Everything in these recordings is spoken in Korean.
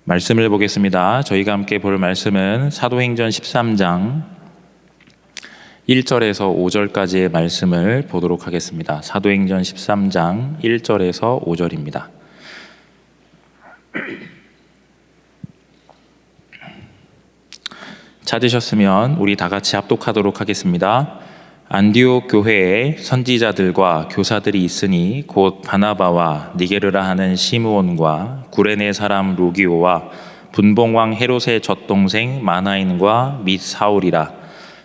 말씀을 보겠습니다. 저희가 함께 볼 말씀은 사도행전 13장 1절에서 5절까지의 말씀을 보도록 하겠습니다. 사도행전 13장 1절에서 5절입니다. 찾으셨으면 우리 다 같이 합독하도록 하겠습니다. 안디옥 교회에 선지자들과 교사들이 있으니 곧 바나바와 니게르라 하는 시므온과 구레네 사람 루기오와 분봉왕 헤롯의 젖동생 마나인과 및 사울이라.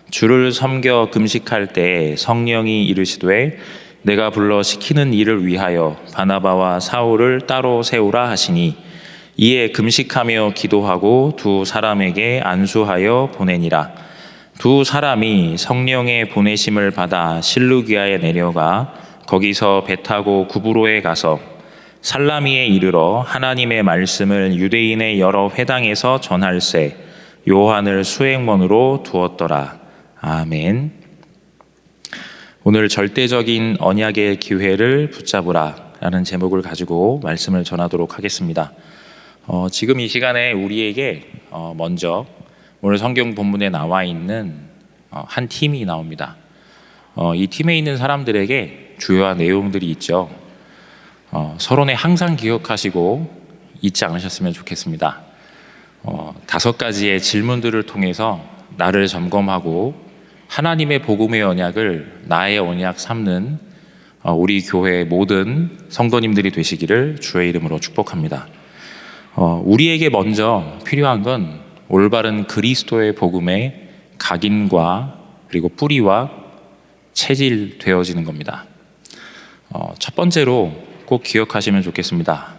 주를 섬겨 금식할 때 성령이 이르시되 내가 불러 시키는 일을 위하여 바나바와 사울을 따로 세우라 하시니 이에 금식하며 기도하고 두 사람에게 안수하여 보내니라. 두 사람이 성령의 보내심을 받아 실루기아에 내려가 거기서 배 타고 구브로에 가서 살라미에 이르러 하나님의 말씀을 유대인의 여러 회당에서 전할세 요한을 수행원으로 두었더라. 아멘. 오늘 절대적인 언약의 기회를 붙잡으라 라는 제목을 가지고 말씀을 전하도록 하겠습니다. 지금 이 시간에 우리에게 먼저 오늘 성경 본문에 나와 있는 한 팀이 나옵니다. 이 팀에 있는 사람들에게 주요한 내용들이 있죠. 서론에 항상 기억하시고 잊지 않으셨으면 좋겠습니다. 5가지의 질문들을 통해서 나를 점검하고 하나님의 복음의 언약을 나의 언약 삼는 우리 교회의 모든 성도님들이 되시기를 주의 이름으로 축복합니다. 우리에게 먼저 필요한 건 올바른 그리스도의 복음의 각인과 그리고 뿌리와 체질되어지는 겁니다. 첫 번째로 꼭 기억하시면 좋겠습니다.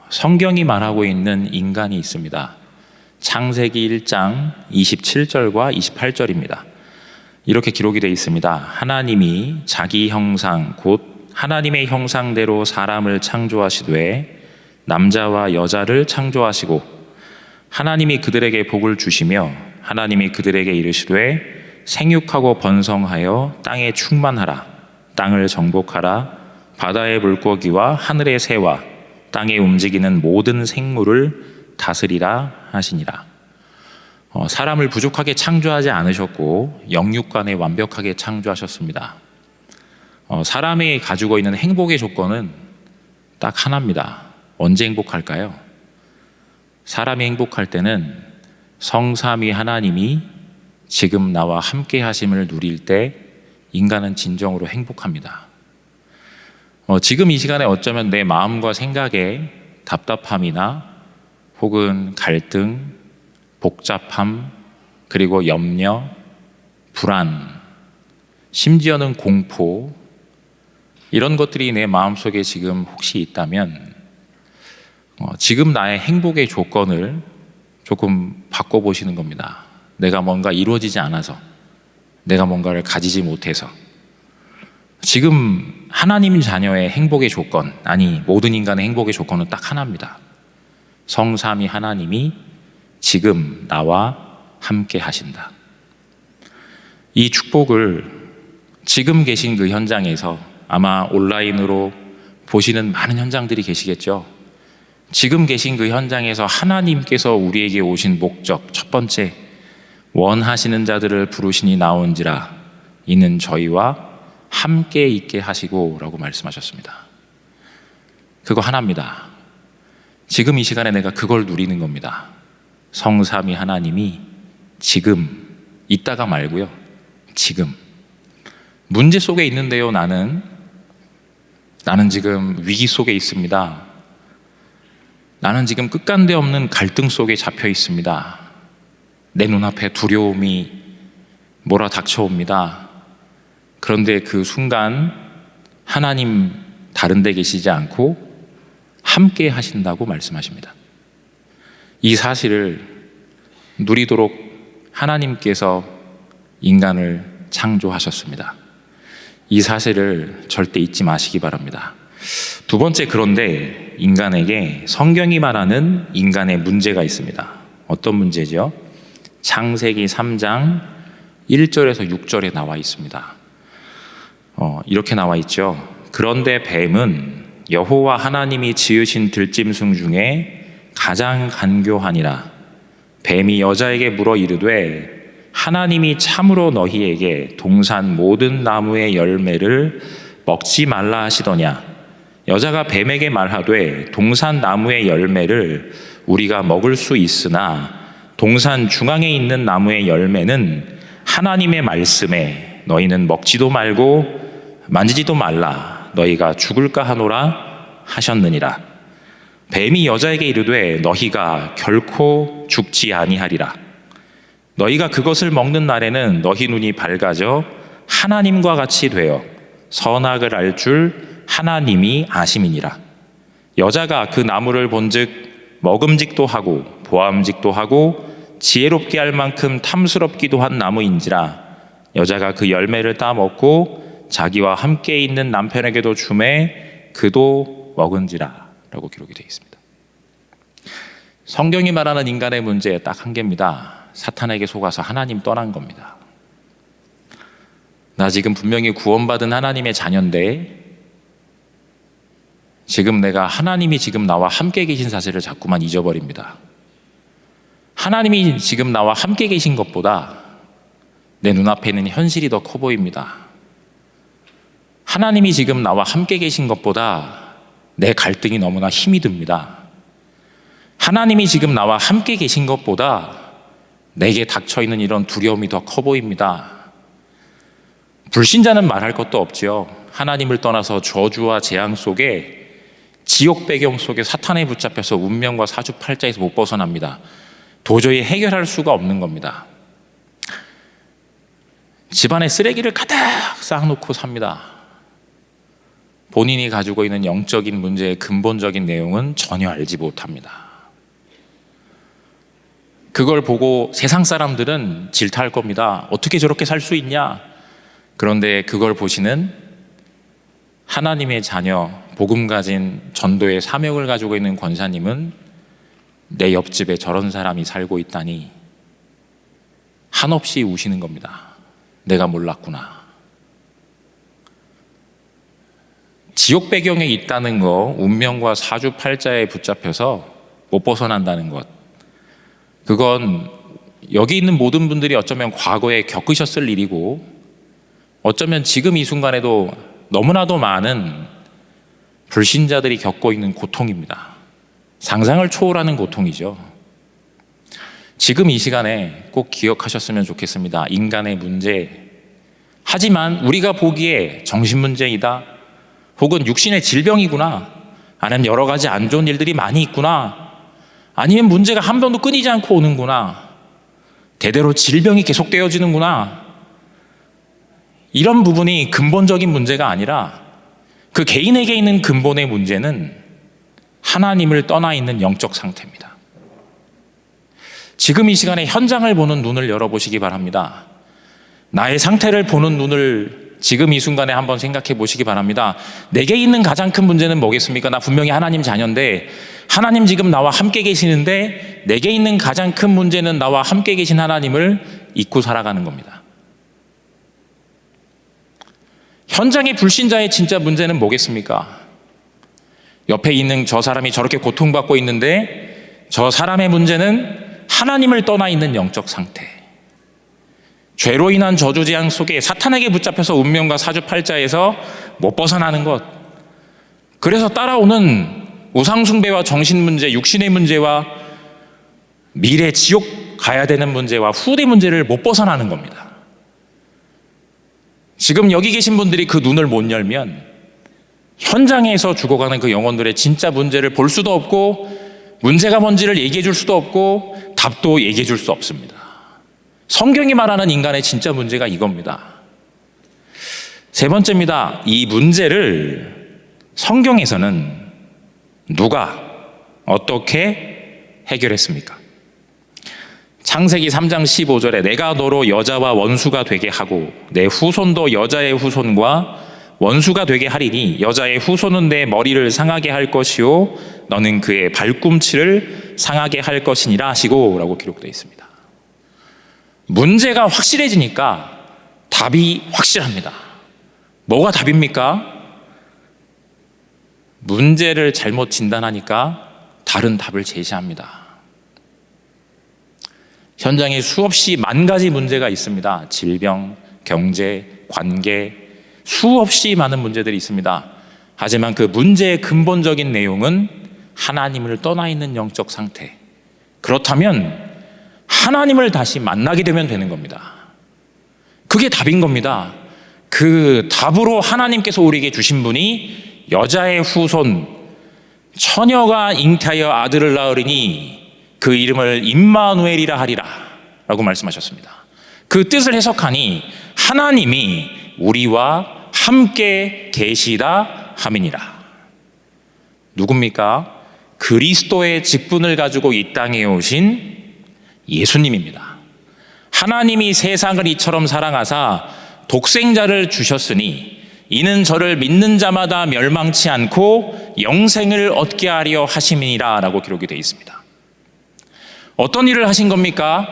성경이 말하고 있는 인간이 있습니다. 창세기 1장 27절과 28절입니다. 이렇게 기록이 되어 있습니다. 하나님이 자기 형상 곧 하나님의 형상대로 사람을 창조하시되 남자와 여자를 창조하시고 하나님이 그들에게 복을 주시며 하나님이 그들에게 이르시되 생육하고 번성하여 땅에 충만하라. 땅을 정복하라. 바다의 물고기와 하늘의 새와 땅에 움직이는 모든 생물을 다스리라 하시니라. 사람을 부족하게 창조하지 않으셨고 영육간에 완벽하게 창조하셨습니다. 사람이 가지고 있는 행복의 조건은 딱 하나입니다. 언제 행복할까요? 사람이 행복할 때는 성삼위 하나님이 지금 나와 함께 하심을 누릴 때 인간은 진정으로 행복합니다. 지금 이 시간에 어쩌면 내 마음과 생각에 답답함이나 혹은 갈등, 복잡함, 그리고 염려, 불안, 심지어는 공포 이런 것들이 내 마음속에 지금 혹시 있다면 지금 나의 행복의 조건을 조금 바꿔보시는 겁니다. 내가 뭔가 이루어지지 않아서, 내가 뭔가를 가지지 못해서. 지금 하나님 자녀의 행복의 조건, 아니 모든 인간의 행복의 조건은 딱 하나입니다. 성삼위 하나님이 지금 나와 함께 하신다. 이 축복을 지금 계신 그 현장에서 아마 온라인으로 보시는 많은 현장들이 계시겠죠. 지금 계신 그 현장에서 하나님께서 우리에게 오신 목적, 첫 번째, 원하시는 자들을 부르시니 나온지라 이는 저희와 함께 있게 하시고 라고 말씀하셨습니다. 그거 하나입니다. 지금 이 시간에 내가 그걸 누리는 겁니다. 성삼위 하나님이 지금, 이따가 말고요, 지금. 문제 속에 있는데요, 나는 지금 위기 속에 있습니다. 나는 지금 끝간데 없는 갈등 속에 잡혀 있습니다. 내 눈앞에 두려움이 몰아닥쳐옵니다. 그런데 그 순간 하나님 다른 데 계시지 않고 함께 하신다고 말씀하십니다. 이 사실을 누리도록 하나님께서 인간을 창조하셨습니다. 이 사실을 절대 잊지 마시기 바랍니다. 두 번째, 그런데 인간에게 성경이 말하는 인간의 문제가 있습니다. 어떤 문제죠? 창세기 3장 1절에서 6절에 나와 있습니다. 이렇게 나와 있죠. 그런데 뱀은 여호와 하나님이 지으신 들짐승 중에 가장 간교하니라. 뱀이 여자에게 물어 이르되 하나님이 참으로 너희에게 동산 모든 나무의 열매를 먹지 말라 하시더냐. 여자가 뱀에게 말하되 동산 나무의 열매를 우리가 먹을 수 있으나 동산 중앙에 있는 나무의 열매는 하나님의 말씀에 너희는 먹지도 말고 만지지도 말라. 너희가 죽을까 하노라 하셨느니라. 뱀이 여자에게 이르되 너희가 결코 죽지 아니하리라. 너희가 그것을 먹는 날에는 너희 눈이 밝아져 하나님과 같이 되어 선악을 알 줄 하나님이 아심이니라. 여자가 그 나무를 본즉 먹음직도 하고 보암직도 하고 지혜롭게 할 만큼 탐스럽기도 한 나무인지라. 여자가 그 열매를 따 먹고 자기와 함께 있는 남편에게도 주매 그도 먹은지라. 라고 기록이 되어 있습니다. 성경이 말하는 인간의 문제 딱 한 개입니다. 사탄에게 속아서 하나님 떠난 겁니다. 나 지금 분명히 구원받은 하나님의 자녀인데 지금 내가 하나님이 지금 나와 함께 계신 사실을 자꾸만 잊어버립니다. 하나님이 지금 나와 함께 계신 것보다 내 눈앞에 있는 현실이 더 커 보입니다. 하나님이 지금 나와 함께 계신 것보다 내 갈등이 너무나 힘이 듭니다. 하나님이 지금 나와 함께 계신 것보다 내게 닥쳐있는 이런 두려움이 더 커 보입니다. 불신자는 말할 것도 없지요. 하나님을 떠나서 저주와 재앙 속에 지옥 배경 속에 사탄에 붙잡혀서 운명과 사주팔자에서 못 벗어납니다. 도저히 해결할 수가 없는 겁니다. 집안에 쓰레기를 가득 쌓아놓고 삽니다. 본인이 가지고 있는 영적인 문제의 근본적인 내용은 전혀 알지 못합니다. 그걸 보고 세상 사람들은 질타할 겁니다. 어떻게 저렇게 살 수 있냐? 그런데 그걸 보시는 하나님의 자녀, 복음 가진 전도의 사명을 가지고 있는 권사님은 내 옆집에 저런 사람이 살고 있다니 한없이 우시는 겁니다. 내가 몰랐구나. 지옥 배경에 있다는 거, 운명과 사주팔자에 붙잡혀서 못 벗어난다는 것, 그건 여기 있는 모든 분들이 어쩌면 과거에 겪으셨을 일이고 어쩌면 지금 이 순간에도 너무나도 많은 불신자들이 겪고 있는 고통입니다. 상상을 초월하는 고통이죠. 지금 이 시간에 꼭 기억하셨으면 좋겠습니다. 인간의 문제, 하지만 우리가 보기에 정신문제이다, 혹은 육신의 질병이구나, 아니면 여러 가지 안 좋은 일들이 많이 있구나, 아니면 문제가 한 번도 끊이지 않고 오는구나, 대대로 질병이 계속되어지는구나, 이런 부분이 근본적인 문제가 아니라 그 개인에게 있는 근본의 문제는 하나님을 떠나 있는 영적 상태입니다. 지금 이 시간에 현장을 보는 눈을 열어보시기 바랍니다. 나의 상태를 보는 눈을 지금 이 순간에 한번 생각해 보시기 바랍니다. 내게 있는 가장 큰 문제는 뭐겠습니까? 나 분명히 하나님 자녀인데, 하나님 지금 나와 함께 계시는데 내게 있는 가장 큰 문제는 나와 함께 계신 하나님을 잊고 살아가는 겁니다. 현장의 불신자의 진짜 문제는 뭐겠습니까? 옆에 있는 저 사람이 저렇게 고통받고 있는데 저 사람의 문제는 하나님을 떠나 있는 영적 상태, 죄로 인한 저주재앙 속에 사탄에게 붙잡혀서 운명과 사주팔자에서 못 벗어나는 것, 그래서 따라오는 우상숭배와 정신문제, 육신의 문제와 미래 지옥 가야 되는 문제와 후대 문제를 못 벗어나는 겁니다. 지금 여기 계신 분들이 그 눈을 못 열면 현장에서 죽어가는 그 영혼들의 진짜 문제를 볼 수도 없고, 문제가 뭔지를 얘기해 줄 수도 없고, 답도 얘기해 줄 수 없습니다. 성경이 말하는 인간의 진짜 문제가 이겁니다. 세 번째입니다. 이 문제를 성경에서는 누가 어떻게 해결했습니까? 창세기 3장 15절에 내가 너로 여자와 원수가 되게 하고 내 후손도 여자의 후손과 원수가 되게 하리니 여자의 후손은 내 머리를 상하게 할 것이요 너는 그의 발꿈치를 상하게 할 것이니라 하시고 라고 기록되어 있습니다. 문제가 확실해지니까 답이 확실합니다. 뭐가 답입니까? 문제를 잘못 진단하니까 다른 답을 제시합니다. 현장에 수없이 만 가지 문제가 있습니다. 질병, 경제, 관계, 수없이 많은 문제들이 있습니다. 하지만 그 문제의 근본적인 내용은 하나님을 떠나 있는 영적 상태. 그렇다면 하나님을 다시 만나게 되면 되는 겁니다. 그게 답인 겁니다. 그 답으로 하나님께서 우리에게 주신 분이 여자의 후손, 처녀가 잉태하여 아들을 낳으리니 그 이름을 임마누엘이라 하리라 라고 말씀하셨습니다. 그 뜻을 해석하니 하나님이 우리와 함께 계시다 함이니라. 누굽니까? 그리스도의 직분을 가지고 이 땅에 오신 예수님입니다. 하나님이 세상을 이처럼 사랑하사 독생자를 주셨으니 이는 저를 믿는 자마다 멸망치 않고 영생을 얻게 하려 하심이니라 라고 기록이 되어 있습니다. 어떤 일을 하신 겁니까?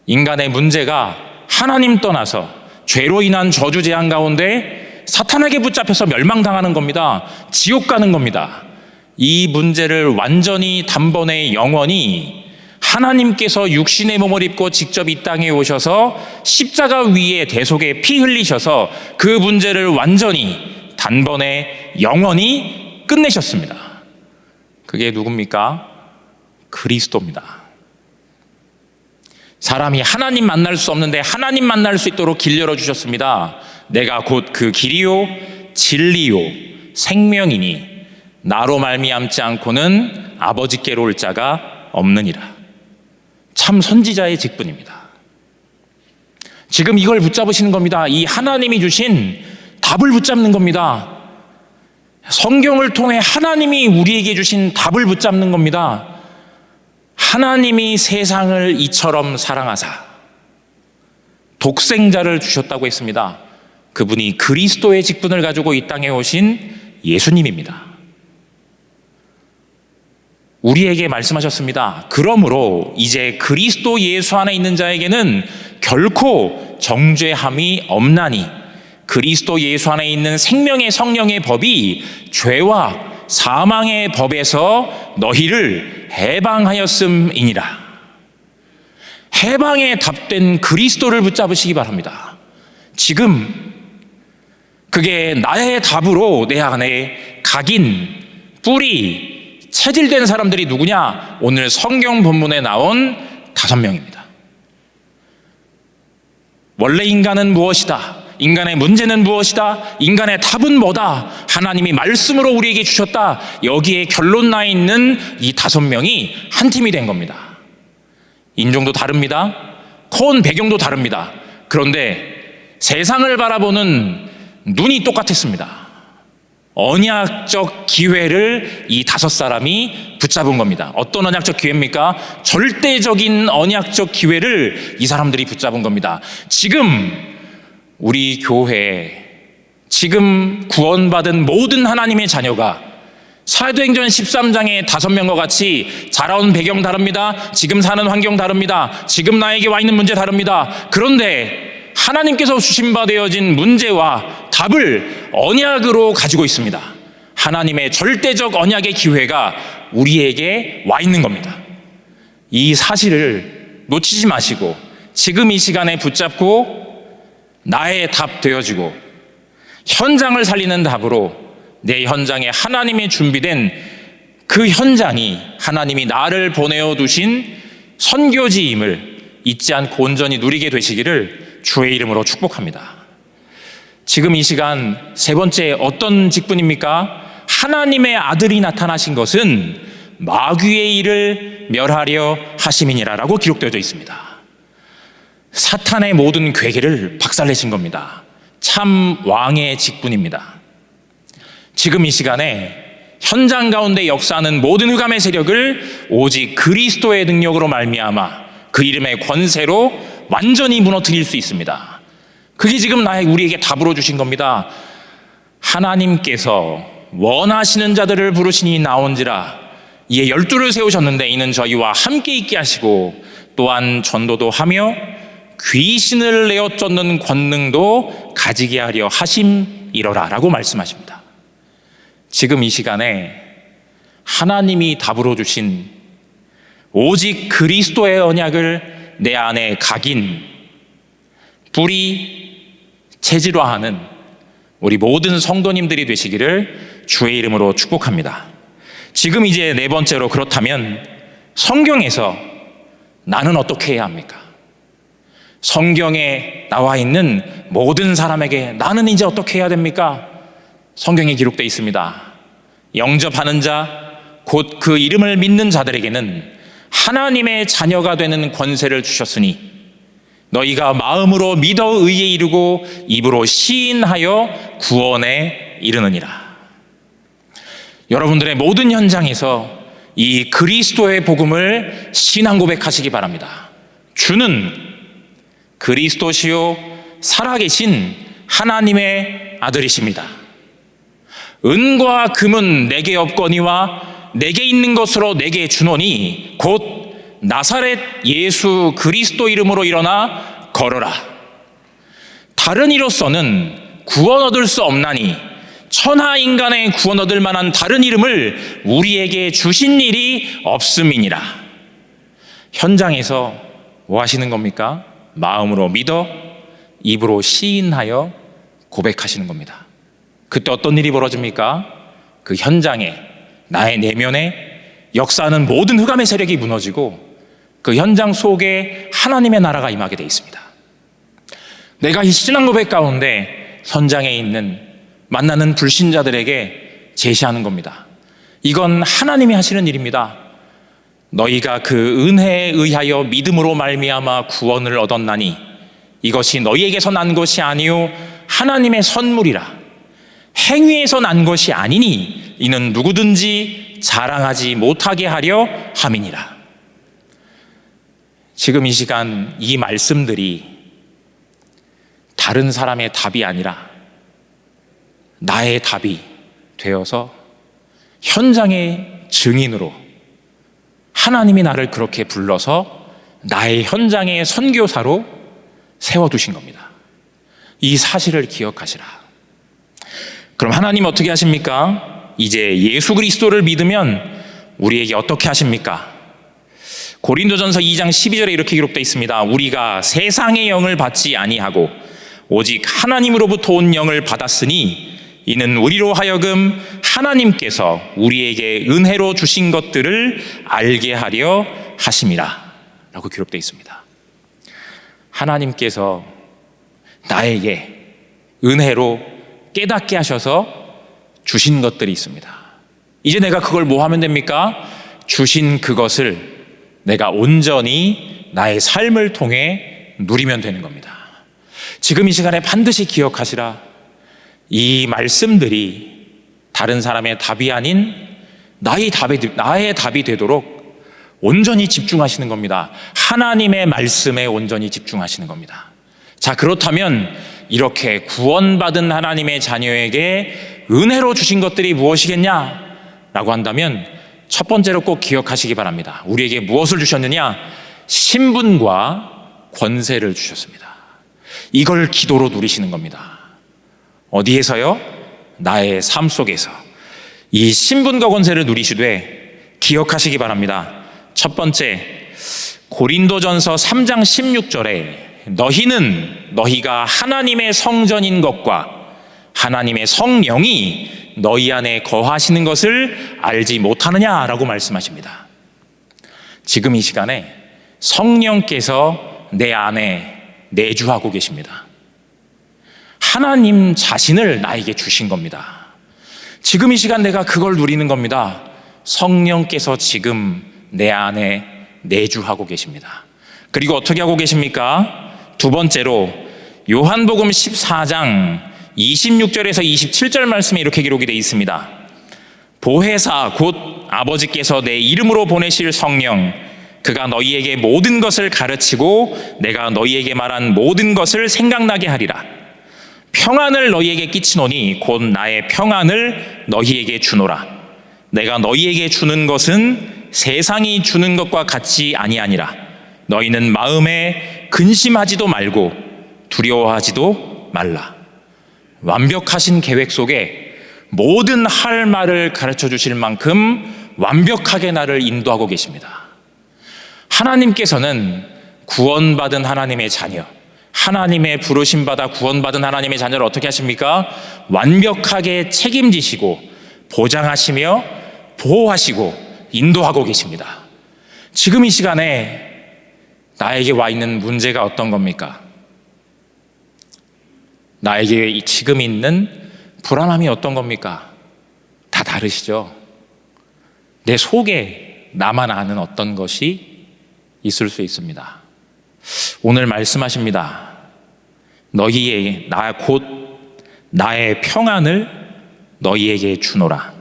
인간의 문제가 하나님 떠나서 죄로 인한 저주 재앙 가운데 사탄에게 붙잡혀서 멸망당하는 겁니다. 지옥 가는 겁니다. 이 문제를 완전히 단번에 영원히 하나님께서 육신의 몸을 입고 직접 이 땅에 오셔서 십자가 위에 대속에 피 흘리셔서 그 문제를 완전히 단번에 영원히 끝내셨습니다. 그게 누굽니까? 그리스도입니다. 사람이 하나님 만날 수 없는데 하나님 만날 수 있도록 길 열어주셨습니다. 내가 곧 그 길이요 진리요 생명이니 나로 말미암지 않고는 아버지께로 올 자가 없느니라. 참 선지자의 직분입니다. 지금 이걸 붙잡으시는 겁니다. 이 하나님이 주신 답을 붙잡는 겁니다. 성경을 통해 하나님이 우리에게 주신 답을 붙잡는 겁니다. 하나님이 세상을 이처럼 사랑하사 독생자를 주셨다고 했습니다. 그분이 그리스도의 직분을 가지고 이 땅에 오신 예수님입니다. 우리에게 말씀하셨습니다. 그러므로 이제 그리스도 예수 안에 있는 자에게는 결코 정죄함이 없나니 그리스도 예수 안에 있는 생명의 성령의 법이 죄와 사망의 법에서 너희를 해방하였음이니라. 해방에 답된 그리스도를 붙잡으시기 바랍니다. 지금 그게 나의 답으로 내 안에 각인, 뿌리, 체질된 사람들이 누구냐? 오늘 성경 본문에 나온 5명입니다. 원래 인간은 무엇이다? 인간의 문제는 무엇이다? 인간의 답은 뭐다? 하나님이 말씀으로 우리에게 주셨다. 여기에 결론 나 있는 이 5명이 한 팀이 된 겁니다. 인종도 다릅니다. 커온 배경도 다릅니다. 그런데 세상을 바라보는 눈이 똑같았습니다. 언약적 기회를 이 5사람이 붙잡은 겁니다. 어떤 언약적 기회입니까? 절대적인 언약적 기회를 이 사람들이 붙잡은 겁니다. 지금 우리 교회에 지금 구원받은 모든 하나님의 자녀가 사도행전 13장의 5명과 같이 자라온 배경 다릅니다. 지금 사는 환경 다릅니다. 지금 나에게 와 있는 문제 다릅니다. 그런데 하나님께서 주신 바 되어진 문제와 답을 언약으로 가지고 있습니다. 하나님의 절대적 언약의 기회가 우리에게 와 있는 겁니다. 이 사실을 놓치지 마시고 지금 이 시간에 붙잡고 나의 답 되어지고 현장을 살리는 답으로 내 현장에 하나님의 준비된 그 현장이 하나님이 나를 보내어 두신 선교지임을 잊지 않고 온전히 누리게 되시기를 주의 이름으로 축복합니다. 지금 이 시간 3번째 어떤 직분입니까? 하나님의 아들이 나타나신 것은 마귀의 일을 멸하려 하심이니라 라고 기록되어져 있습니다. 사탄의 모든 괴계를 박살내신 겁니다. 참 왕의 직분입니다. 지금 이 시간에 현장 가운데 역사하는 모든 흑암의 세력을 오직 그리스도의 능력으로 말미암아 그 이름의 권세로 완전히 무너뜨릴 수 있습니다. 그게 지금 우리에게 답으로 주신 겁니다. 하나님께서 원하시는 자들을 부르시니 나온지라. 이에 12를 세우셨는데 이는 저희와 함께 있게 하시고 또한 전도도 하며 귀신을 내어 쫓는 권능도 가지게 하려 하심이러라 라고 말씀하십니다. 지금 이 시간에 하나님이 답으로 주신 오직 그리스도의 언약을 내 안에 각인, 뿌리, 체질화하는 우리 모든 성도님들이 되시기를 주의 이름으로 축복합니다. 지금 이제 네 번째로, 그렇다면 성경에서 나는 어떻게 해야 합니까? 성경에 나와 있는 모든 사람에게 나는 이제 어떻게 해야 됩니까? 성경에 기록되어 있습니다. 영접하는 자, 곧 그 이름을 믿는 자들에게는 하나님의 자녀가 되는 권세를 주셨으니 너희가 마음으로 믿어 의에 이르고 입으로 시인하여 구원에 이르느니라. 여러분들의 모든 현장에서 이 그리스도의 복음을 신앙 고백하시기 바랍니다. 주는 그리스도시요 살아계신 하나님의 아들이십니다. 은과 금은 내게 없거니와 내게 있는 것으로 내게 주노니 곧 나사렛 예수 그리스도 이름으로 일어나 걸어라. 다른 이로서는 구원 얻을 수 없나니 천하 인간의 구원 얻을 만한 다른 이름을 우리에게 주신 일이 없음이니라. 현장에서 뭐 하시는 겁니까? 마음으로 믿어 입으로 시인하여 고백하시는 겁니다. 그때 어떤 일이 벌어집니까? 그 현장에, 나의 내면에 역사하는 모든 흑암의 세력이 무너지고 그 현장 속에 하나님의 나라가 임하게 되어 있습니다. 내가 이 신앙 고백 가운데 현장에 있는 만나는 불신자들에게 제시하는 겁니다. 이건 하나님이 하시는 일입니다. 너희가 그 은혜에 의하여 믿음으로 말미암아 구원을 얻었나니 이것이 너희에게서 난 것이 아니요 하나님의 선물이라. 행위에서 난 것이 아니니 이는 누구든지 자랑하지 못하게 하려 함이니라. 지금 이 시간 이 말씀들이 다른 사람의 답이 아니라 나의 답이 되어서 현장의 증인으로 하나님이 나를 그렇게 불러서 나의 현장의 선교사로 세워두신 겁니다. 이 사실을 기억하시라. 그럼 하나님 어떻게 하십니까? 이제 예수 그리스도를 믿으면 우리에게 어떻게 하십니까? 고린도전서 2장 12절에 이렇게 기록되어 있습니다. 우리가 세상의 영을 받지 아니하고 오직 하나님으로부터 온 영을 받았으니 이는 우리로 하여금 하나님께서 우리에게 은혜로 주신 것들을 알게 하려 하심이라 라고 기록되어 있습니다. 하나님께서 나에게 은혜로 깨닫게 하셔서 주신 것들이 있습니다. 이제 내가 그걸 뭐 하면 됩니까? 주신 그것을 내가 온전히 나의 삶을 통해 누리면 되는 겁니다. 지금 이 시간에 반드시 기억하시라. 이 말씀들이 다른 사람의 답이 아닌 나의 답이 되도록 온전히 집중하시는 겁니다. 하나님의 말씀에 온전히 집중하시는 겁니다. 자, 그렇다면 이렇게 구원받은 하나님의 자녀에게 은혜로 주신 것들이 무엇이겠냐라고 한다면 첫 번째로 꼭 기억하시기 바랍니다. 우리에게 무엇을 주셨느냐? 신분과 권세를 주셨습니다. 이걸 기도로 누리시는 겁니다. 어디에서요? 나의 삶 속에서 이 신분과 권세를 누리시되 기억하시기 바랍니다. 첫 번째, 고린도전서 3장 16절에 너희가 하나님의 성전인 것과 하나님의 성령이 너희 안에 거하시는 것을 알지 못하느냐라고 말씀하십니다. 지금 이 시간에 성령께서 내 안에 내주하고 계십니다. 하나님 자신을 나에게 주신 겁니다. 지금 이 시간 내가 그걸 누리는 겁니다. 성령께서 지금 내 안에 내주하고 계십니다. 그리고 어떻게 하고 계십니까? 두 번째로 요한복음 14장 26절에서 27절 말씀에 이렇게 기록이 되어 있습니다. 보혜사 곧 아버지께서 내 이름으로 보내실 성령 그가 너희에게 모든 것을 가르치고 내가 너희에게 말한 모든 것을 생각나게 하리라. 평안을 너희에게 끼치노니 곧 나의 평안을 너희에게 주노라. 내가 너희에게 주는 것은 세상이 주는 것과 같지 아니하니라. 너희는 마음에 근심하지도 말고 두려워하지도 말라. 완벽하신 계획 속에 모든 할 말을 가르쳐 주실 만큼 완벽하게 나를 인도하고 계십니다. 하나님께서는 구원받은 하나님의 자녀, 하나님의 부르심받아 구원받은 하나님의 자녀를 어떻게 하십니까? 완벽하게 책임지시고 보장하시며 보호하시고 인도하고 계십니다. 지금 이 시간에 나에게 와 있는 문제가 어떤 겁니까? 나에게 지금 있는 불안함이 어떤 겁니까? 다 다르시죠? 내 속에 나만 아는 어떤 것이 있을 수 있습니다. 오늘 말씀하십니다. 너희의 곧 나의 평안을 너희에게 주노라.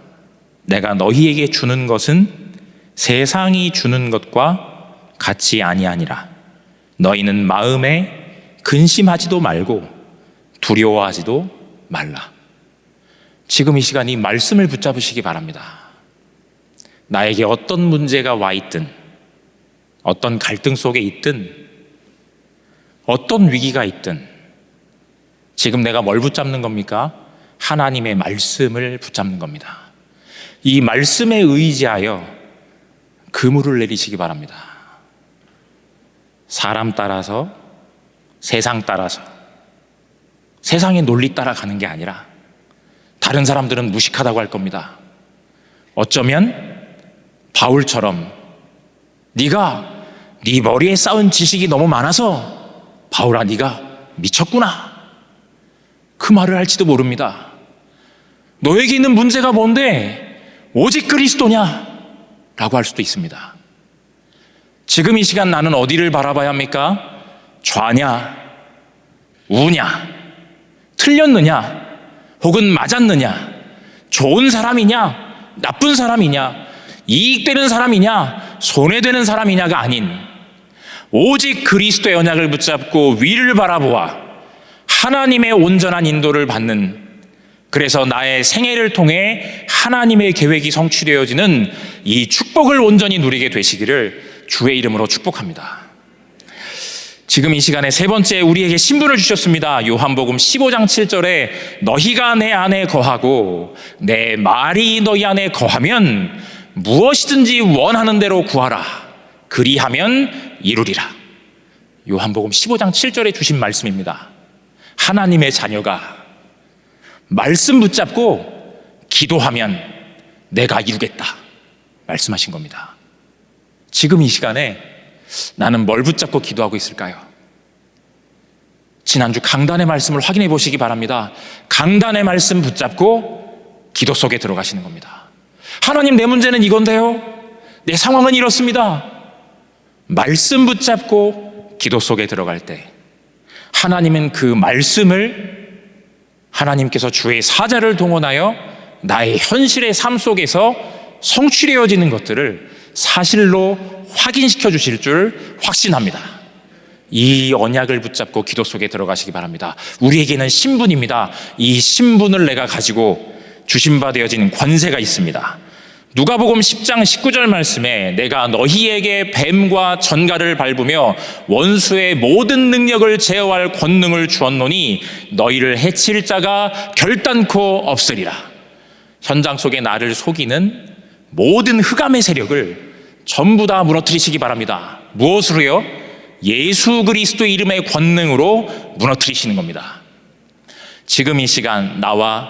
내가 너희에게 주는 것은 세상이 주는 것과 같이 아니하니라. 너희는 마음에 근심하지도 말고 두려워하지도 말라. 지금 이 시간 이 말씀을 붙잡으시기 바랍니다. 나에게 어떤 문제가 와 있든, 어떤 갈등 속에 있든, 어떤 위기가 있든, 지금 내가 뭘 붙잡는 겁니까? 하나님의 말씀을 붙잡는 겁니다. 이 말씀에 의지하여 그물을 내리시기 바랍니다. 사람 따라서, 세상 따라서, 세상의 논리 따라가는 게 아니라 다른 사람들은 무식하다고 할 겁니다. 어쩌면 바울처럼 네가 네 머리에 쌓은 지식이 너무 많아서 바울아 네가 미쳤구나, 그 말을 할지도 모릅니다. 너에게 있는 문제가 뭔데 오직 그리스도냐? 라고 할 수도 있습니다. 지금 이 시간 나는 어디를 바라봐야 합니까? 좌냐, 우냐, 틀렸느냐, 혹은 맞았느냐, 좋은 사람이냐, 나쁜 사람이냐, 이익되는 사람이냐, 손해되는 사람이냐가 아닌 오직 그리스도의 언약을 붙잡고 위를 바라보아 하나님의 온전한 인도를 받는, 그래서 나의 생애를 통해 하나님의 계획이 성취되어지는 이 축복을 온전히 누리게 되시기를 주의 이름으로 축복합니다. 지금 이 시간에 세 번째 우리에게 신분을 주셨습니다. 요한복음 15장 7절에 너희가 내 안에 거하고 내 말이 너희 안에 거하면 무엇이든지 원하는 대로 구하라. 그리하면 이루리라. 요한복음 15장 7절에 주신 말씀입니다. 하나님의 자녀가 말씀 붙잡고 기도하면 내가 이루겠다 말씀하신 겁니다. 지금 이 시간에 나는 뭘 붙잡고 기도하고 있을까요? 지난주 강단의 말씀을 확인해 보시기 바랍니다. 강단의 말씀 붙잡고 기도 속에 들어가시는 겁니다. 하나님, 내 문제는 이건데요, 내 상황은 이렇습니다. 말씀 붙잡고 기도 속에 들어갈 때 하나님은 그 말씀을, 하나님께서 주의 사자를 동원하여 나의 현실의 삶 속에서 성취되어지는 것들을 사실로 확인시켜 주실 줄 확신합니다. 이 언약을 붙잡고 기도 속에 들어가시기 바랍니다. 우리에게는 신분입니다. 이 신분을 내가 가지고 주신 바 되어진 권세가 있습니다. 누가복음 10장 19절 말씀에 내가 너희에게 뱀과 전갈을 밟으며 원수의 모든 능력을 제어할 권능을 주었노니 너희를 해칠 자가 결단코 없으리라. 현장 속에 나를 속이는 모든 흑암의 세력을 전부 다 무너뜨리시기 바랍니다. 무엇으로요? 예수 그리스도의 이름의 권능으로 무너뜨리시는 겁니다. 지금 이 시간 나와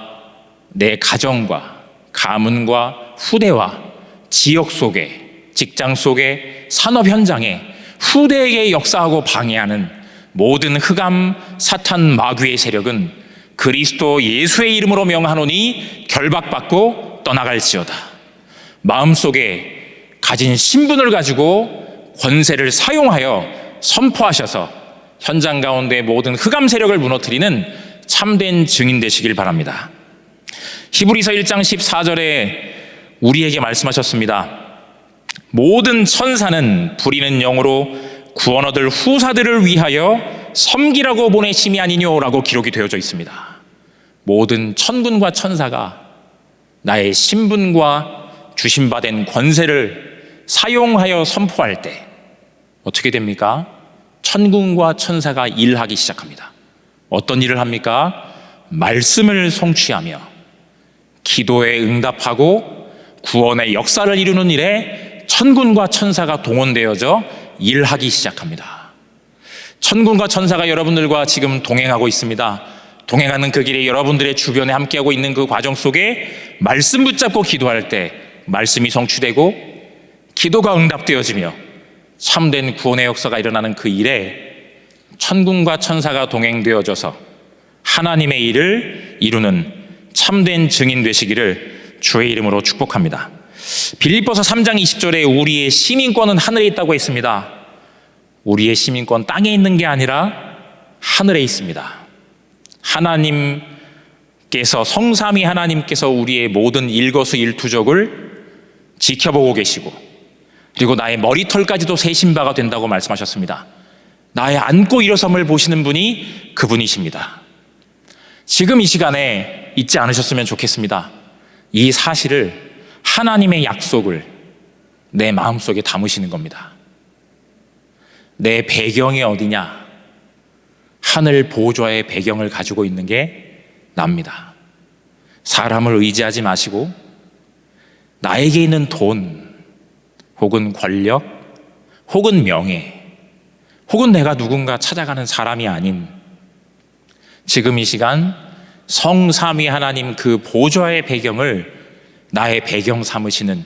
내 가정과 가문과 후대와 지역 속에, 직장 속에, 산업 현장에 후대에게 역사하고 방해하는 모든 흑암, 사탄, 마귀의 세력은 그리스도 예수의 이름으로 명하노니 결박받고 떠나갈지어다. 마음속에 가진 신분을 가지고 권세를 사용하여 선포하셔서 현장 가운데 모든 흑암 세력을 무너뜨리는 참된 증인 되시길 바랍니다. 히브리서 1장 14절에 우리에게 말씀하셨습니다. 모든 천사는 부리는 영으로 구원 얻을 후사들을 위하여 섬기라고 보내심이 아니뇨라고 기록이 되어져 있습니다. 모든 천군과 천사가 나의 신분과 주신받은 권세를 사용하여 선포할 때 어떻게 됩니까? 천군과 천사가 일하기 시작합니다. 어떤 일을 합니까? 말씀을 성취하며 기도에 응답하고 구원의 역사를 이루는 일에 천군과 천사가 동원되어져 일하기 시작합니다. 천군과 천사가 여러분들과 지금 동행하고 있습니다. 동행하는 그 길에 여러분들의 주변에 함께하고 있는 그 과정 속에 말씀 붙잡고 기도할 때 말씀이 성취되고 기도가 응답되어지며 참된 구원의 역사가 일어나는 그 일에 천군과 천사가 동행되어져서 하나님의 일을 이루는 참된 증인 되시기를 주의 이름으로 축복합니다. 빌립보서 3장 20절에 우리의 시민권은 하늘에 있다고 했습니다. 우리의 시민권 땅에 있는 게 아니라 하늘에 있습니다. 하나님께서, 성삼위 하나님께서 우리의 모든 일거수일투족을 지켜보고 계시고, 그리고 나의 머리털까지도 세신 바가 된다고 말씀하셨습니다. 나의 앉고 일어섬을 보시는 분이 그분이십니다. 지금 이 시간에 잊지 않으셨으면 좋겠습니다. 이 사실을, 하나님의 약속을 내 마음속에 담으시는 겁니다. 내 배경이 어디냐? 하늘 보좌의 배경을 가지고 있는 게 납니다. 사람을 의지하지 마시고 나에게 있는 돈 혹은 권력 혹은 명예 혹은 내가 누군가 찾아가는 사람이 아닌 지금 이 시간 성삼위 하나님 그 보좌의 배경을 나의 배경 삼으시는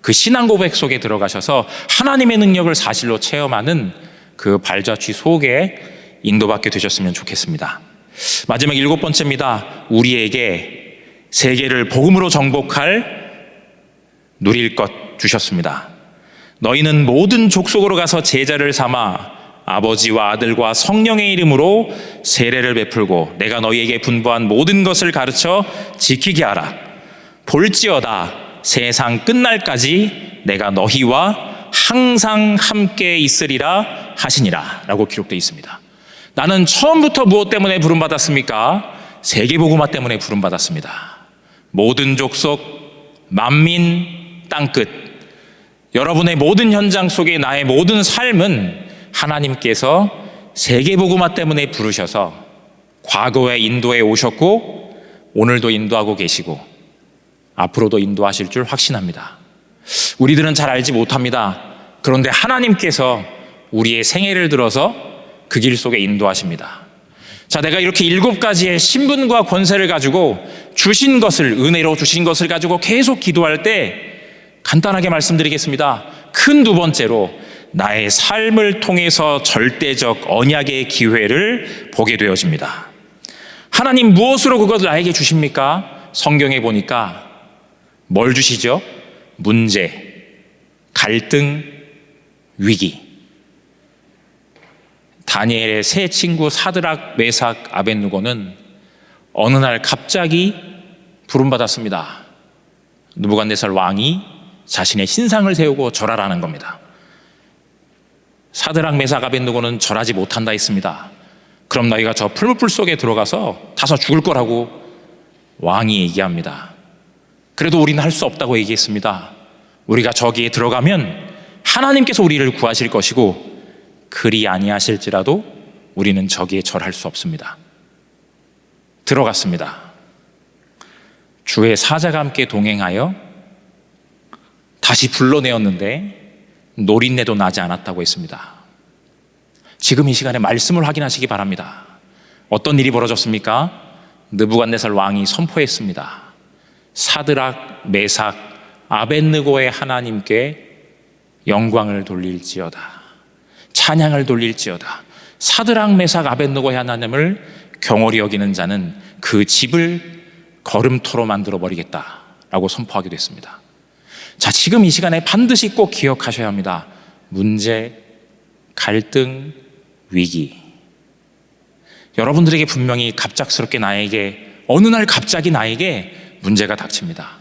그 신앙 고백 속에 들어가셔서 하나님의 능력을 사실로 체험하는 그 발자취 속에 인도받게 되셨으면 좋겠습니다. 마지막 7번째입니다. 우리에게 세계를 복음으로 정복할 누릴 것 주셨습니다. 너희는 모든 족속으로 가서 제자를 삼아 아버지와 아들과 성령의 이름으로 세례를 베풀고 내가 너희에게 분부한 모든 것을 가르쳐 지키게 하라. 볼지어다 세상 끝날까지 내가 너희와 항상 함께 있으리라 하시니라 라고 기록되어 있습니다. 나는 처음부터 무엇 때문에 부름받았습니까? 세계복음화 때문에 부름받았습니다. 모든 족속, 만민, 땅끝, 여러분의 모든 현장 속에 나의 모든 삶은 하나님께서 세계복음화 때문에 부르셔서 과거에 인도해 오셨고 오늘도 인도하고 계시고 앞으로도 인도하실 줄 확신합니다. 우리들은 잘 알지 못합니다. 그런데 하나님께서 우리의 생애를 들어서 그 길 속에 인도하십니다. 자, 내가 이렇게 7가지의 신분과 권세를 가지고 주신 것을, 은혜로 주신 것을 가지고 계속 기도할 때 간단하게 말씀드리겠습니다. 큰 두 번째로 나의 삶을 통해서 절대적 언약의 기회를 보게 되어집니다. 하나님 무엇으로 그것을 나에게 주십니까? 성경에 보니까 뭘 주시죠? 문제, 갈등, 위기. 다니엘의 세 친구 사드락, 메삭, 아벳느고는 어느 날 갑자기 부름받았습니다. 느부갓네살 왕이 자신의 신상을 세우고 절하라는 겁니다. 사드락, 메삭, 아벳느고는 절하지 못한다 했습니다. 그럼 너희가 저 풀무불 속에 들어가서 타서 죽을 거라고 왕이 얘기합니다. 그래도 우리는 할 수 없다고 얘기했습니다. 우리가 저기에 들어가면 하나님께서 우리를 구하실 것이고 그리 아니하실지라도 우리는 저기에 절할 수 없습니다. 들어갔습니다. 주의 사자가 함께 동행하여 다시 불러내었는데 노린내도 나지 않았다고 했습니다. 지금 이 시간에 말씀을 확인하시기 바랍니다. 어떤 일이 벌어졌습니까? 느부갓네살 왕이 선포했습니다. 사드락, 메삭, 아벳느고의 하나님께 영광을 돌릴지어다. 찬양을 돌릴지어다. 사드락, 메삭, 아벳느고의 하나님을 경홀히 여기는 자는 그 집을 걸음토로 만들어 버리겠다라고 선포하기도 했습니다. 자, 지금 이 시간에 반드시 꼭 기억하셔야 합니다. 문제, 갈등, 위기. 여러분들에게 분명히 갑작스럽게 나에게 어느 날 갑자기 나에게 문제가 닥칩니다.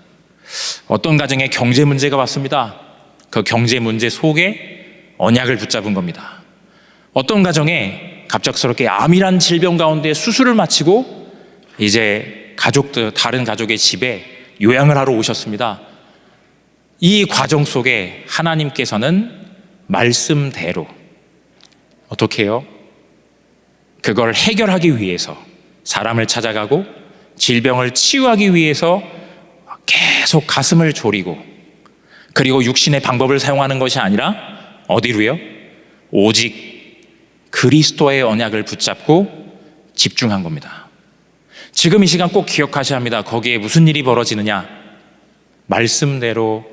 어떤 가정에 경제 문제가 왔습니다. 그 경제 문제 속에 언약을 붙잡은 겁니다. 어떤 가정에 갑작스럽게 암이란 질병 가운데 수술을 마치고 이제 가족들, 다른 가족의 집에 요양을 하러 오셨습니다. 이 과정 속에 하나님께서는 말씀대로 어떻게 해요? 그걸 해결하기 위해서 사람을 찾아가고 질병을 치유하기 위해서 계속 가슴을 졸이고, 그리고 육신의 방법을 사용하는 것이 아니라 어디로요? 오직 그리스도의 언약을 붙잡고 집중한 겁니다. 지금 이 시간 꼭 기억하셔야 합니다. 거기에 무슨 일이 벌어지느냐? 말씀대로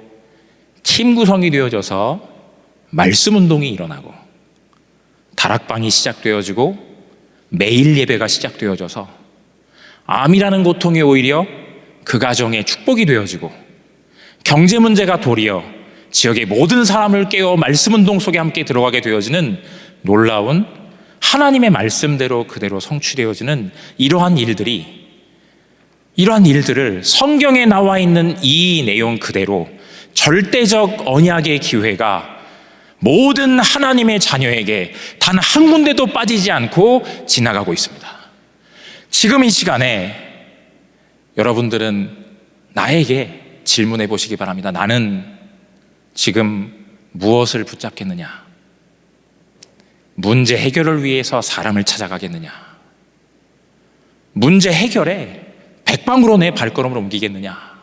팀 구성이 되어져서 말씀 운동이 일어나고, 다락방이 시작되어지고, 매일 예배가 시작되어져서 암이라는 고통이 오히려 그 가정의 축복이 되어지고, 경제 문제가 도리어 지역의 모든 사람을 깨워 말씀 운동 속에 함께 들어가게 되어지는 놀라운 하나님의 말씀대로 그대로 성취되어지는 이러한 일들을 성경에 나와 있는 이 내용 그대로 절대적 언약의 기회가 모든 하나님의 자녀에게 단 한 군데도 빠지지 않고 지나가고 있습니다. 지금 이 시간에 여러분들은 나에게 질문해 보시기 바랍니다. 나는 지금 무엇을 붙잡겠느냐? 문제 해결을 위해서 사람을 찾아가겠느냐? 문제 해결에 백방으로 내 발걸음을 옮기겠느냐?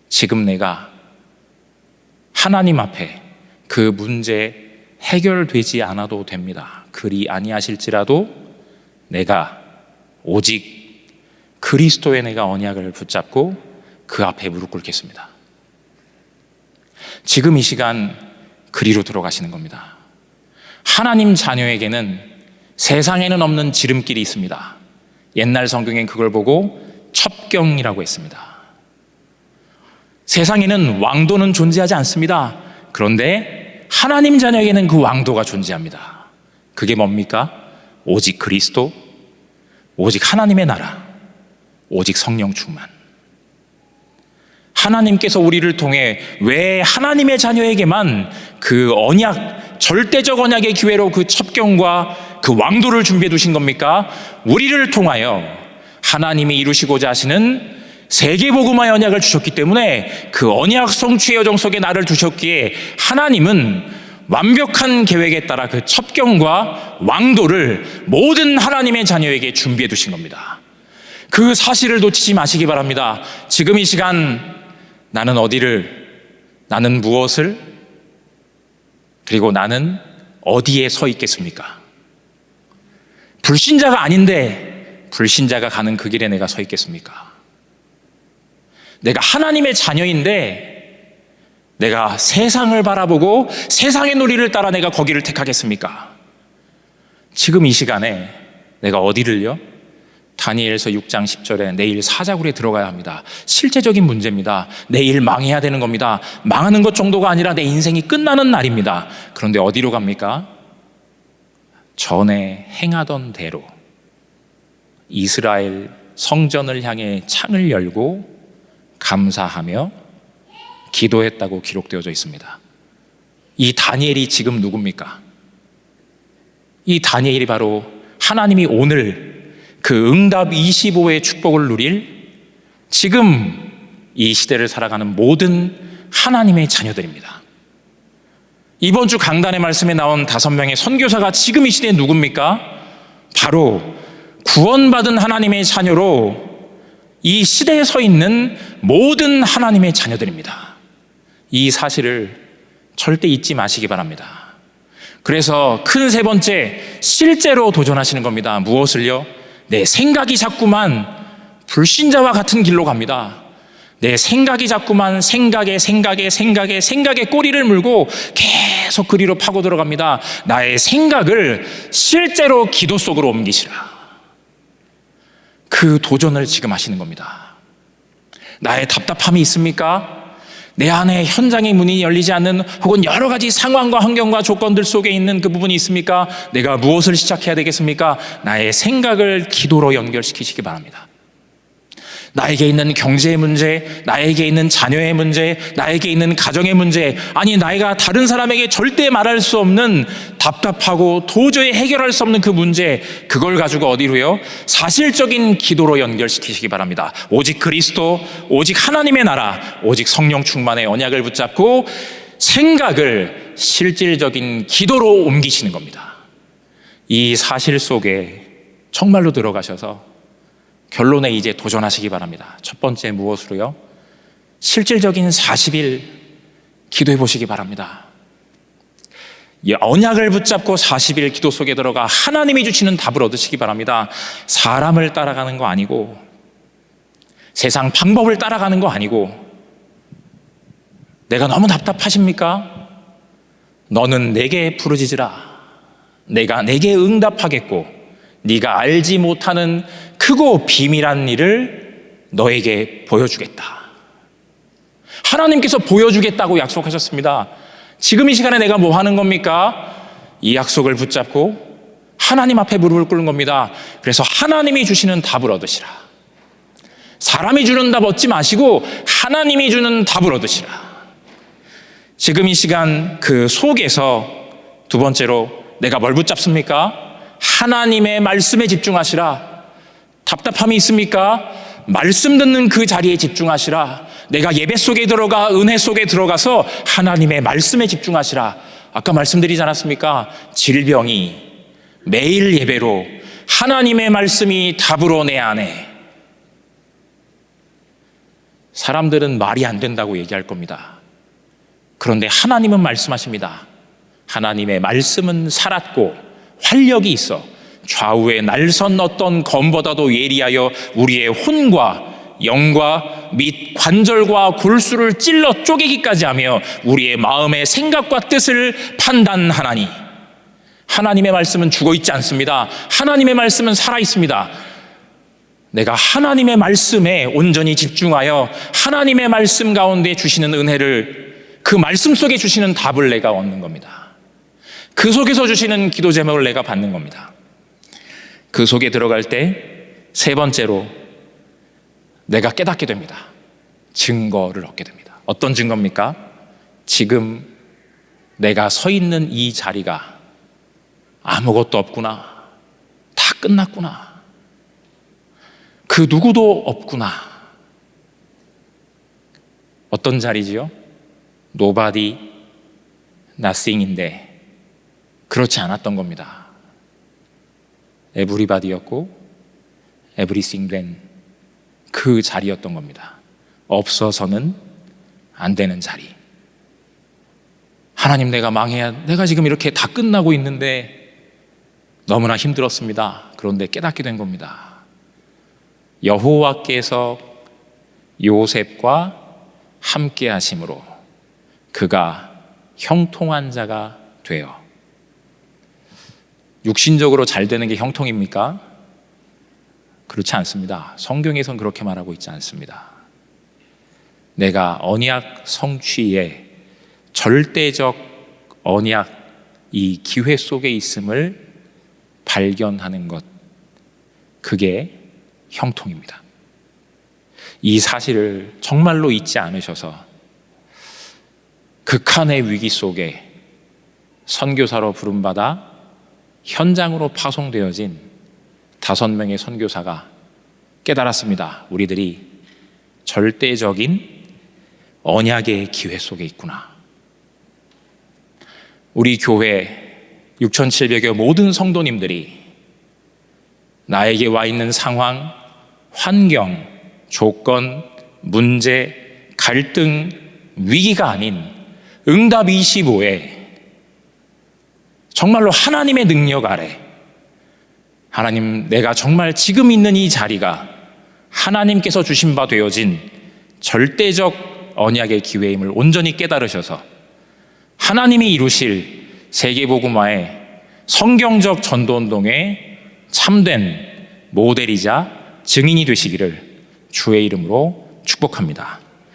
지금 내가 하나님 앞에 그 문제 해결되지 않아도 됩니다. 그리 아니하실지라도 내가 오직 그리스도의 내가 언약을 붙잡고 그 앞에 무릎 꿇겠습니다. 지금 이 시간 그리로 들어가시는 겁니다. 하나님 자녀에게는 세상에는 없는 지름길이 있습니다. 옛날 성경엔 그걸 보고 첩경이라고 했습니다. 세상에는 왕도는 존재하지 않습니다. 그런데 하나님 자녀에게는 그 왕도가 존재합니다. 그게 뭡니까? 오직 그리스도, 오직 하나님의 나라, 오직 성령 충만. 하나님께서 우리를 통해 왜 하나님의 자녀에게만 그 언약, 절대적 언약의 기회로 그 첩경과 그 왕도를 준비해 두신 겁니까? 우리를 통하여 하나님이 이루시고자 하시는 세계복음화의 언약을 주셨기 때문에 그 언약 성취의 여정 속에 나를 두셨기에 하나님은 완벽한 계획에 따라 그 첩경과 왕도를 모든 하나님의 자녀에게 준비해 두신 겁니다. 그 사실을 놓치지 마시기 바랍니다. 지금 이 시간 나는 어디를, 나는 무엇을, 그리고 나는 어디에 서 있겠습니까? 불신자가 아닌데 불신자가 가는 그 길에 내가 서 있겠습니까? 내가 하나님의 자녀인데 내가 세상을 바라보고 세상의 논리를 따라 내가 거기를 택하겠습니까? 지금 이 시간에 내가 어디를요? 다니엘서 6장 10절에 내일 사자굴에 들어가야 합니다. 실제적인 문제입니다. 내일 망해야 되는 겁니다. 망하는 것 정도가 아니라 내 인생이 끝나는 날입니다. 그런데 어디로 갑니까? 전에 행하던 대로 이스라엘 성전을 향해 창을 열고 감사하며 기도했다고 기록되어져 있습니다. 이 다니엘이 지금 누굽니까? 이 다니엘이 바로 하나님이 오늘 그 응답 25의 축복을 누릴 지금 이 시대를 살아가는 모든 하나님의 자녀들입니다. 이번 주 강단의 말씀에 나온 5명의 선교사가 지금 이 시대에 누굽니까? 바로 구원받은 하나님의 자녀로 이 시대에 서 있는 모든 하나님의 자녀들입니다. 이 사실을 절대 잊지 마시기 바랍니다. 그래서 큰 세 번째, 실제로 도전하시는 겁니다. 무엇을요? 내 생각이 자꾸만 불신자와 같은 길로 갑니다. 내 생각이 자꾸만 생각에 꼬리를 물고 계속 그리로 파고 들어갑니다. 나의 생각을 실제로 기도 속으로 옮기시라. 그 도전을 지금 하시는 겁니다. 나의 답답함이 있습니까? 내 안에 현장의 문이 열리지 않는 혹은 여러 가지 상황과 환경과 조건들 속에 있는 그 부분이 있습니까? 내가 무엇을 시작해야 되겠습니까? 나의 생각을 기도로 연결시키시기 바랍니다. 나에게 있는 경제의 문제, 나에게 있는 자녀의 문제, 나에게 있는 가정의 문제, 아니 나이가 다른 사람에게 절대 말할 수 없는 답답하고 도저히 해결할 수 없는 그 문제, 그걸 가지고 어디로요? 사실적인 기도로 연결시키시기 바랍니다. 오직 그리스도, 오직 하나님의 나라, 오직 성령 충만의 언약을 붙잡고 생각을 실질적인 기도로 옮기시는 겁니다. 이 사실 속에 정말로 들어가셔서 결론에 이제 도전하시기 바랍니다. 첫 번째 무엇으로요? 실질적인 40일 기도해 보시기 바랍니다. 이 언약을 붙잡고 40일 기도 속에 들어가 하나님이 주시는 답을 얻으시기 바랍니다. 사람을 따라가는 거 아니고, 세상 방법을 따라가는 거 아니고, 내가 너무 답답하십니까? 너는 내게 부르짖으라. 내가 내게 응답하겠고 네가 알지 못하는 크고 비밀한 일을 너에게 보여주겠다. 하나님께서 보여주겠다고 약속하셨습니다. 지금 이 시간에 내가 뭐 하는 겁니까? 이 약속을 붙잡고 하나님 앞에 무릎을 꿇는 겁니다. 그래서 하나님이 주시는 답을 얻으시라. 사람이 주는 답 얻지 마시고 하나님이 주는 답을 얻으시라. 지금 이 시간 그 속에서 두 번째로 내가 뭘 붙잡습니까? 하나님의 말씀에 집중하시라. 답답함이 있습니까? 말씀 듣는 그 자리에 집중하시라. 내가 예배 속에 들어가 은혜 속에 들어가서 하나님의 말씀에 집중하시라. 아까 말씀드리지 않았습니까? 질병이 매일 예배로 하나님의 말씀이 답으로 내 안에. 사람들은 말이 안 된다고 얘기할 겁니다. 그런데 하나님은 말씀하십니다. 하나님의 말씀은 살았고 활력이 있어 좌우에 날선 어떤 검보다도 예리하여 우리의 혼과 영과 및 관절과 골수를 찔러 쪼개기까지 하며 우리의 마음의 생각과 뜻을 판단하나니. 하나님의 말씀은 죽어 있지 않습니다. 하나님의 말씀은 살아 있습니다. 내가 하나님의 말씀에 온전히 집중하여 하나님의 말씀 가운데 주시는 은혜를, 그 말씀 속에 주시는 답을 내가 얻는 겁니다. 그 속에서 주시는 기도 제목을 내가 받는 겁니다. 그 속에 들어갈 때 세 번째로 내가 깨닫게 됩니다. 증거를 얻게 됩니다. 어떤 증거입니까? 지금 내가 서 있는 이 자리가 아무것도 없구나. 다 끝났구나. 그 누구도 없구나. 어떤 자리지요? Nobody, nothing인데 그렇지 않았던 겁니다. Everybody였고 Everything then 그 자리였던 겁니다. 없어서는 안 되는 자리. 하나님, 내가 망해야, 내가 지금 이렇게 다 끝나고 있는데 너무나 힘들었습니다. 그런데 깨닫게 된 겁니다. 여호와께서 요셉과 함께 하심으로 그가 형통한 자가 되어. 육신적으로 잘 되는 게 형통입니까? 그렇지 않습니다. 성경에선 그렇게 말하고 있지 않습니다. 내가 언약 성취의 절대적 언약, 이 기회 속에 있음을 발견하는 것, 그게 형통입니다. 이 사실을 정말로 잊지 않으셔서 극한의 위기 속에 선교사로 부름받아 현장으로 파송되어진 5명의 선교사가 깨달았습니다. 우리들이 절대적인 언약의 기회 속에 있구나. 우리 교회 6,700여 모든 성도님들이 나에게 와 있는 상황, 환경, 조건, 문제, 갈등, 위기가 아닌 응답 25에 정말로 하나님의 능력 아래, 하나님, 내가 정말 지금 있는 이 자리가 하나님께서 주신 바 되어진 절대적 언약의 기회임을 온전히 깨달으셔서 하나님이 이루실 세계복음화의 성경적 전도운동의 참된 모델이자 증인이 되시기를 주의 이름으로 축복합니다.